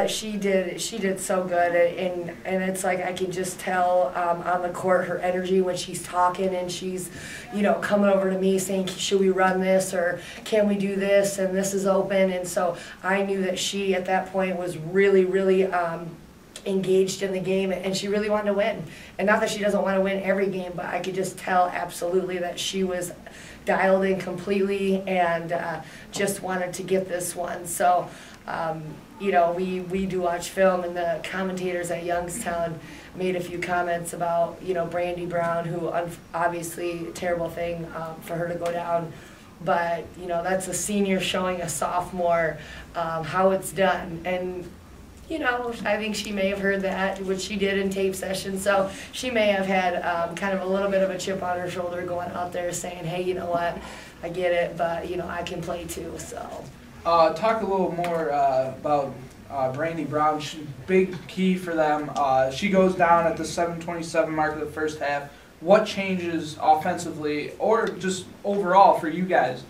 She did so good, and it's like I can just tell on the court her energy when she's talking, and she's, coming over to me saying, should we run this, or can we do this, and this is open. And so I knew that she at that point was really, really engaged in the game, and she really wanted to win. And not that she doesn't want to win every game, but I could just tell absolutely that she was dialed in completely and just wanted to get this one. So we do watch film, and the commentators at Youngstown made a few comments about, Brandy Brown, who obviously a terrible thing for her to go down. But, that's a senior showing a sophomore how it's done. And, I think she may have heard that, which she did in tape session. So she may have had kind of a little bit of a chip on her shoulder going out there saying, hey, you know what, I get it, but, I can play too, so. Talk a little more about Brandy Brown. She's a big key for them. She goes down at the 7:27 mark of the first half. What changes offensively or just overall for you guys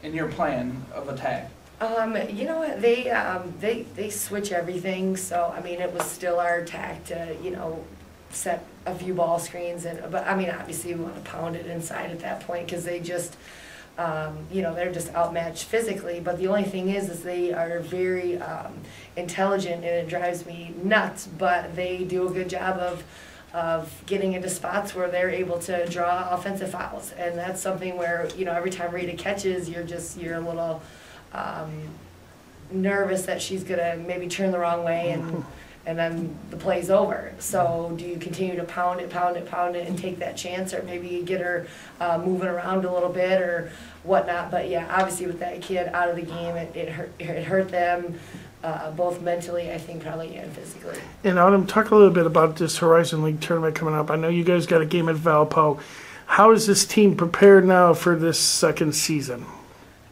in your plan of attack? You know what, they switch everything. So I mean, it was still our attack to set a few ball screens, but I mean, obviously we want to pound it inside at that point because they just. They're just outmatched physically, but the only thing is they are very intelligent, and it drives me nuts, but they do a good job of getting into spots where they're able to draw offensive fouls, and that's something where, every time Rita catches, you're a little nervous that she's gonna maybe turn the wrong way, and then the play's over. So do you continue to pound it, and take that chance, or maybe get her moving around a little bit or whatnot? But yeah, obviously with that kid out of the game, it hurt them both mentally, I think, probably, and physically. And Autumn, talk a little bit about this Horizon League tournament coming up. I know you guys got a game at Valpo. How is this team prepared now for this second season?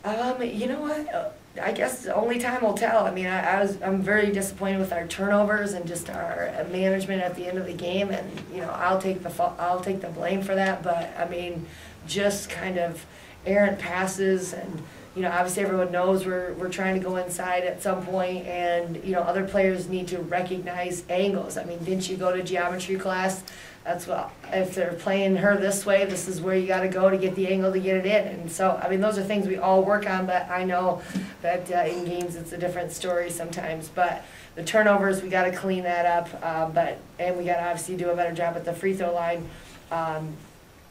You know what? I guess only time will tell. I mean, I'm very disappointed with our turnovers and just our management at the end of the game, and I'll take the blame for that. But I mean, just kind of errant passes, and obviously everyone knows we're trying to go inside at some point, and other players need to recognize angles. I mean, didn't you go to geometry class? That's what, if they're playing her this way, this is where you got to go to get the angle to get it in. And so, I mean, those are things we all work on, but I know that in games it's a different story sometimes. But the turnovers, we got to clean that up, and we got to obviously do a better job at the free throw line.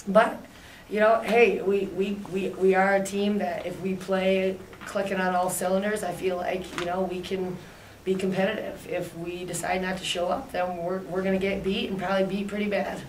But hey, we are a team that if we play clicking on all cylinders, I feel like we can be competitive. If we decide not to show up, then we're going to get beat, and probably beat pretty bad.